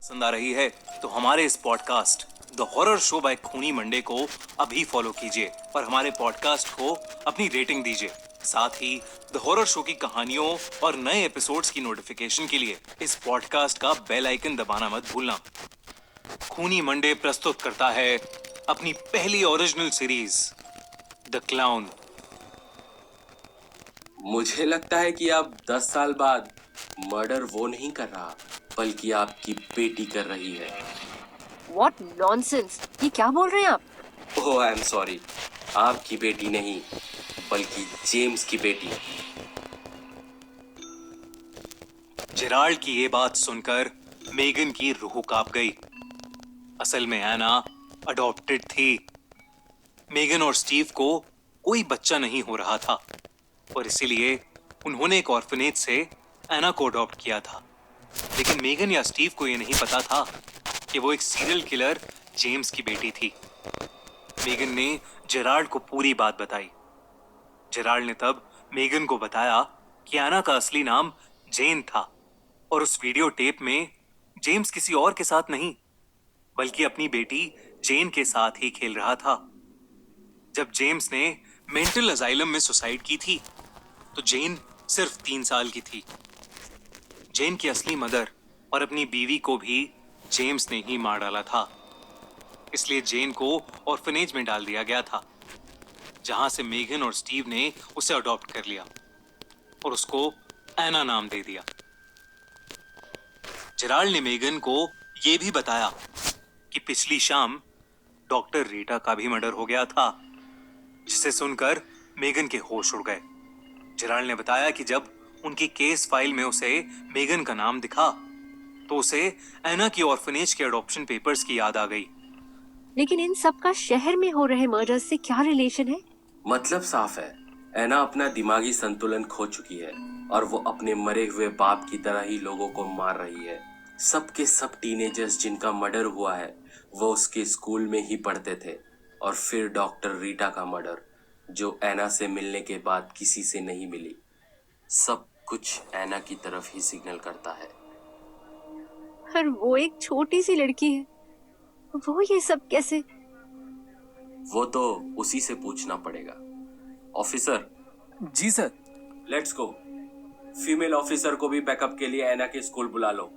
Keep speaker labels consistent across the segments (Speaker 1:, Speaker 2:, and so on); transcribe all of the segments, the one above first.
Speaker 1: पसंद आ रही है तो हमारे इस podcast the horror show by Khooni Monday को अभी फॉलो कीजिए और हमारे पॉडकास्ट को अपनी रेटिंग दीजिए। साथ ही द हॉरर शो की कहानियों और नए एपिसोड्स की नोटिफिकेशन के लिए इस पॉडकास्ट का बेल आइकन दबाना मत भूलना। खूनी मंडे प्रस्तुत करता है अपनी पहली ओरिजिनल सीरीज द क्लाउन।
Speaker 2: मुझे लगता है कि अब 10 साल बाद मर्डर वो नहीं कर रहा बल्कि आपकी बेटी कर रही है।
Speaker 3: What nonsense! ये क्या बोल रहे हैं आप?
Speaker 2: ओह आई एम सॉरी, आपकी बेटी नहीं बल्कि जेम्स की बेटी।
Speaker 1: जेराल्ड की ये बात सुनकर मेगन की रूह कांप गई। असल में एना अडॉप्टेड थी। मेगन और स्टीव को कोई बच्चा नहीं हो रहा था और इसीलिए उन्होंने एक ऑर्फनेज से एना को अडॉप्ट किया था। लेकिन मेगन या स्टीव को यह नहीं पता था कि वो एक सीरियल किलर जेम्स की बेटी थी। मेगन ने जेराल्ड को पूरी बात बताई। जेराल्ड ने तब मेगन को बताया कि एना का असली नाम जेन था और उस वीडियो टेप में जेम्स किसी और के साथ नहीं बल्कि अपनी बेटी जेन के साथ ही खेल रहा था। जब जेम्स ने मेंटल असाइलम में सुसाइड की थी तो जेन सिर्फ 3 साल की थी। जेन की असली मदर और अपनी बीवी को भी जेम्स ने ही मार डाला था। इसलिए जेन को ऑर्फनेज में डाल दिया गया था जहां से मेगन और स्टीव ने उसे अडॉप्ट कर लिया और उसको एना नाम दे दिया। जेराल्ड ने मेगन को यह भी बताया कि पिछली शाम डॉक्टर रीटा का भी मर्डर हो गया था, जिसे सुनकर मेगन के होश उड़ गए। जेराल्ड ने बताया कि जब उनकी केस फाइल में उसे मेगन का नाम दिखा तो उसे एना की ऑर्फनेज के अडॉप्शन पेपर्स की याद आ गई।
Speaker 3: लेकिन इन सब का शहर में हो रहे मर्डर से क्या रिलेशन है?
Speaker 2: मतलब साफ है, एना अपना दिमागी संतुलन खो चुकी है और वो अपने मरे हुए बाप की तरह ही लोगों को मार रही है। सबके सब टीनेजर्स जिनका मर्डर हुआ है वो उसके स्कूल में ही पढ़ते थे। और फिर डॉक्टर रीटा का मर्डर जो एना से मिलने के बाद किसी से नहीं मिली। सब कुछ एना की तरफ ही सिग्नल करता है।
Speaker 3: और वो एक छोटी सी लड़की है, वो ये सब कैसे?
Speaker 2: वो तो उसी से पूछना पड़ेगा। ऑफिसर।
Speaker 1: जी sir.
Speaker 2: Let's go. Female officer को भी बैकअप के लिए एना के स्कूल बुला लो।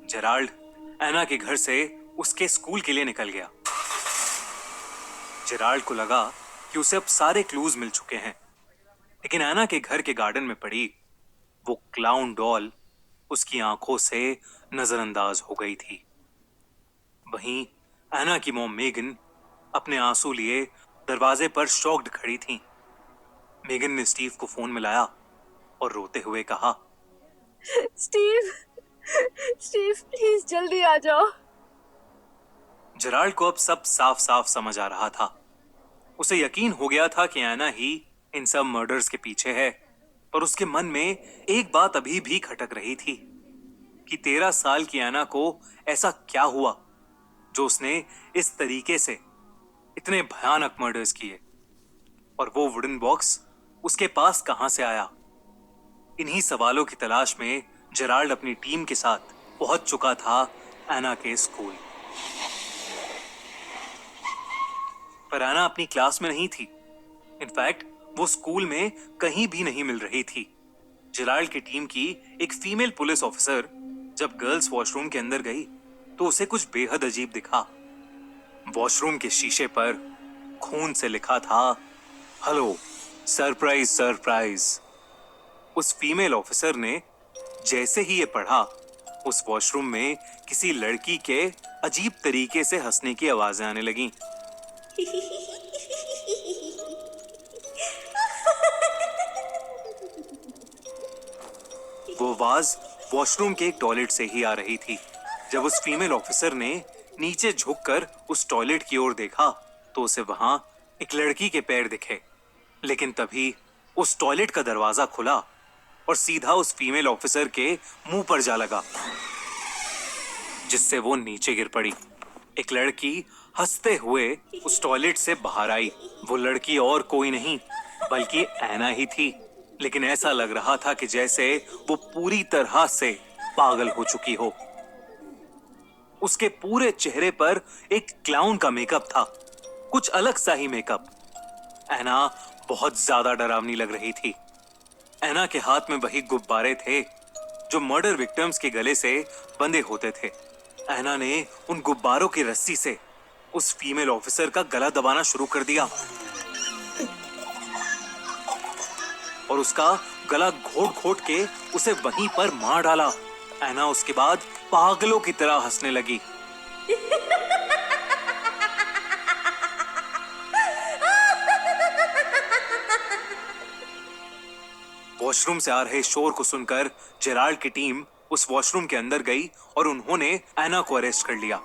Speaker 1: जेराल्ड एना के घर से उसके स्कूल के लिए निकल गया। जेराल्ड को लगा कि उसे अब सारे क्लूज मिल चुके हैं, लेकिन एना के घर के गार्डन में पड़ी वो क्लाउन डॉल उसकी आंखों से नजरअंदाज हो गई थी। वहीं एना की मॉम मेगन अपने आंसू लिए दरवाजे पर शॉक्ड खड़ी थी। मेगन ने स्टीव को फोन मिलाया और रोते हुए कहा,
Speaker 3: स्टीव, स्टीव प्लीज जल्दी आ जाओ।
Speaker 1: जेराल्ड को अब सब साफ साफ समझ आ रहा था। उसे यकीन हो गया था कि एना ही इन सब मर्डर्स के पीछे है, पर उसके मन में एक बात अभी भी खटक रही थी कि 13 साल की एना को ऐसा क्या हुआ जो उसने इस तरीके से इतने भयानक मर्डर्स किए, और वो वुडन बॉक्स उसके पास कहां से आया। इन्हीं सवालों की तलाश में जेराल्ड अपनी टीम के साथ पहुंच चुका था एना के स्कूल। पर एना अपनी क्लास में नहीं थी। इनफैक्ट वो स्कूल में कहीं भी नहीं मिल रही थी। जेराल्ड की टीम की एक फीमेल पुलिस ऑफिसर जब गर्ल्स वॉशरूम के अंदर गई तो उसे कुछ बेहद अजीब दिखा। वॉशरूम के शीशे पर खून से लिखा था, हेलो सरप्राइज सरप्राइज। उस फीमेल ऑफिसर ने जैसे ही ये पढ़ा, उस वॉशरूम में किसी लड़की के अजीब तरीके से हंसने की आवाजें आने लगीं। वो आवाज वॉशरूम के एक टॉयलेट से ही आ रही थी। जब उस फीमेल ऑफिसर ने नीचे झुककर उस टॉयलेट की ओर देखा तो उसे वहां एक लड़की के पैर दिखे। लेकिन तभी उस टॉयलेट का दरवाजा खुला और सीधा उस फीमेल ऑफिसर के मुंह पर जा लगा, जिससे वो नीचे गिर पड़ी। एक लड़की हंसते हुए उस टॉयलेट से बाहर आई। वो लड़की और कोई नहीं बल्कि एना ही थी, लेकिन ऐसा लग रहा था कि जैसे वो पूरी तरह से पागल हो चुकी हो। उसके पूरे चेहरे पर एक क्लाउन का मेकअप था, कुछ अलग सा ही मेकअप। एना बहुत ज्यादा डरावनी लग रही थी। एना के हाथ में वही गुब्बारे थे जो मर्डर विक्टिम्स के गले से बंधे होते थे। एना ने उन गुब्बारों की रस्सी से उस फीमेल ऑफिसर का गला दबाना शुरू कर दिया और उसका गला घोट घोट के उसे वहीं पर मार डाला। एना उसके बाद पागलों की तरह हंसने लगी। वॉशरूम से आ रहे शोर को सुनकर जेराल्ड की टीम उस वॉशरूम के अंदर गई और उन्होंने एना को अरेस्ट कर लिया।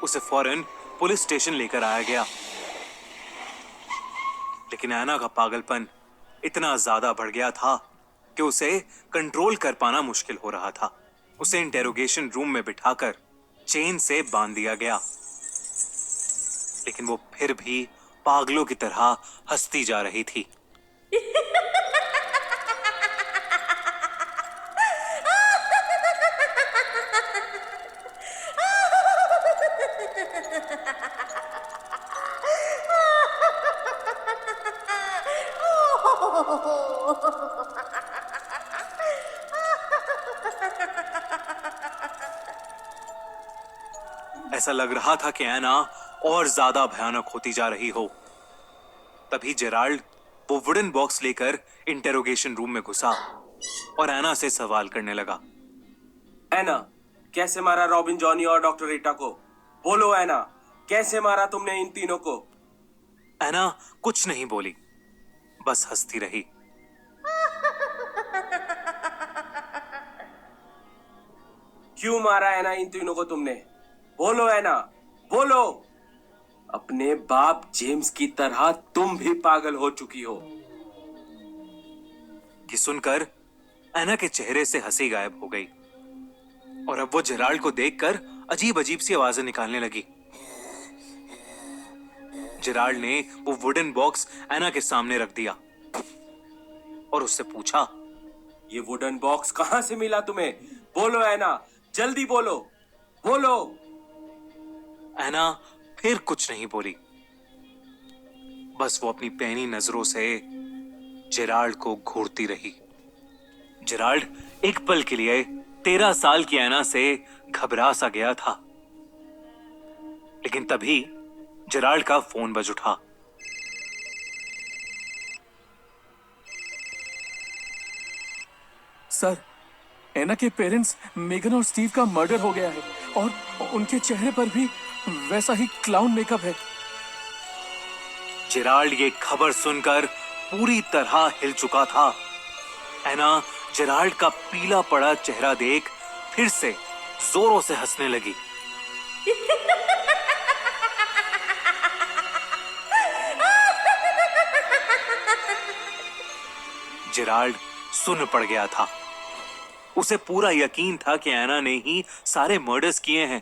Speaker 1: उसे फौरन पुलिस स्टेशन लेकर आया गया। लेकिन एना का पागलपन इतना ज्यादा बढ़ गया था कि उसे कंट्रोल कर पाना मुश्किल हो रहा था। उसे इंटेरोगेशन रूम में बिठाकर चेन से बांध दिया गया, लेकिन वो फिर भी पागलों की तरह हंसती जा रही थी। ऐसा लग रहा था कि एना और ज्यादा भयानक होती जा रही हो। तभी जेराल्ड वो वुडन बॉक्स लेकर इंटेरोगेशन रूम में घुसा और एना से सवाल करने लगा।
Speaker 2: एना, कैसे मारा रॉबिन, जॉनी और डॉक्टर रीटा को? बोलो एना, कैसे मारा तुमने इन तीनों को?
Speaker 1: एना कुछ नहीं बोली, बस हंसती रही।
Speaker 2: क्यों मारा एना इन तीनों को तुमने? बोलो एना, बोलो। अपने बाप जेम्स की तरह तुम भी पागल हो चुकी हो।
Speaker 1: ये सुनकर एना के चेहरे से हंसी गायब हो गई और अब वो जेराल्ड को देखकर अजीब अजीब सी आवाजें निकालने लगी। जेराल्ड ने वो वुडन बॉक्स एना के सामने रख दिया और उससे पूछा,
Speaker 2: ये वुडन बॉक्स कहां से मिला तुम्हें? बोलो एना, जल्दी बोलो, बोलो।
Speaker 1: एना फिर कुछ नहीं बोली, बस वो अपनी पैनी नजरों से जेराल्ड को घूरती रही। जेराल्ड एक पल के लिए 13 साल की एना से घबरा सा गया था, लेकिन तभी जेराल्ड का फोन बज उठा।
Speaker 4: सर, एना के पेरेंट्स मेगन और स्टीव का मर्डर हो गया है और उनके चेहरे पर भी वैसा ही क्लाउन मेकअप है।
Speaker 1: जेराल्ड ये खबर सुनकर पूरी तरह हिल चुका था। एना जेराल्ड का पीला पड़ा चेहरा देख फिर से जोरों से हंसने लगी। जेराल्ड सुन पड़ गया था। उसे पूरा यकीन था कि एना ने ही सारे मर्डर्स किए हैं,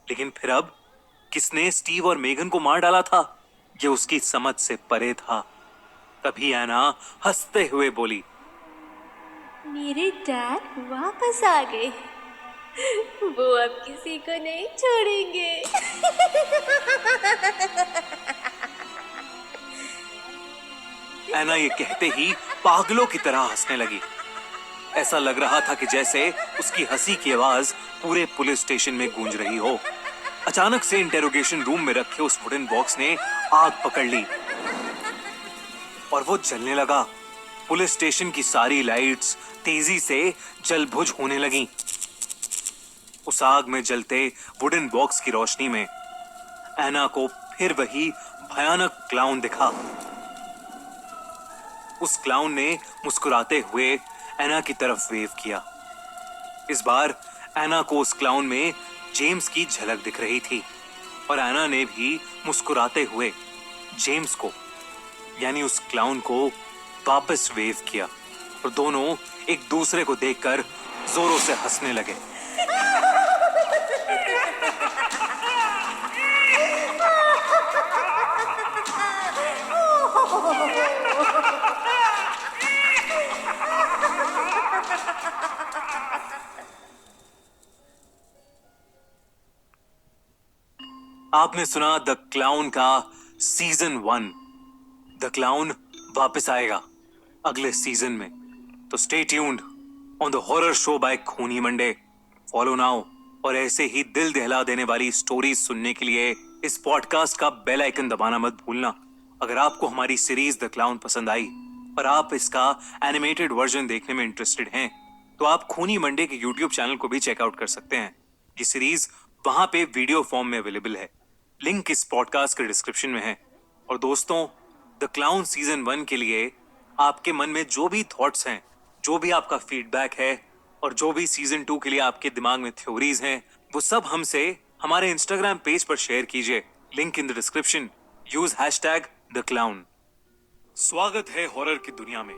Speaker 1: लेकिन फिर अब किसने स्टीव और मेगन को मार डाला था, ये उसकी समझ से परे था। तभी एना हंसते हुए बोली,
Speaker 3: मेरे डैड वापस आ गए, वो अब किसी को नहीं छोड़ेंगे।
Speaker 1: एना ये कहते ही पागलों की तरह हंसने लगी। ऐसा लग रहा था कि जैसे उसकी हंसी की आवाज पूरे पुलिस स्टेशन में गूंज रही हो। अचानक से इंटेरोगेशन रूम में रखे उस वुडन बॉक्स ने आग पकड़ ली और वो जलने लगा। पुलिस स्टेशन की सारी लाइट्स तेजी से जलबुझ होने लगी। उस आग में जलते वुडन बॉक्स की रोशनी में एना को फिर वही भयानक क्लाउन दिखा। उस क्लाउन ने मुस्कुराते हुए एना की तरफ वेव किया। इस बार एना को उस क्लाउन में जेम्स की झलक दिख रही थी और एना ने भी मुस्कुराते हुए जेम्स को यानी उस क्लाउन को वापस वेव किया और दोनों एक दूसरे को देखकर जोरों से हंसने लगे। आपने सुना द क्लाउन का सीजन 1। द क्लाउन वापस आएगा अगले सीजन में, तो stay tuned on the horror show by Khooni Monday. Follow now और ऐसे ही दिल दहला देने वाली स्टोरीज सुनने के लिए इस पॉडकास्ट का बेल आइकन दबाना मत भूलना। अगर आपको हमारी सीरीज द क्लाउन पसंद आई और आप इसका एनिमेटेड वर्जन देखने में इंटरेस्टेड हैं, तो आप खूनी मंडे के यूट्यूब चैनल को भी चेकआउट कर सकते हैं। ये सीरीज वहां पे वीडियो फॉर्म में अवेलेबल है, लिंक इस पॉडकास्ट के डिस्क्रिप्शन में है। और दोस्तों, द क्लाउन सीजन 1 के लिए आपके मन में जो भी थॉट्स हैं, जो भी आपका फीडबैक है और जो भी सीजन 2 के लिए आपके दिमाग में थ्योरीज हैं, वो सब हमसे हमारे इंस्टाग्राम पेज पर शेयर कीजिए, link in the description. Use #the clown. स्वागत है हॉरर की दुनिया में।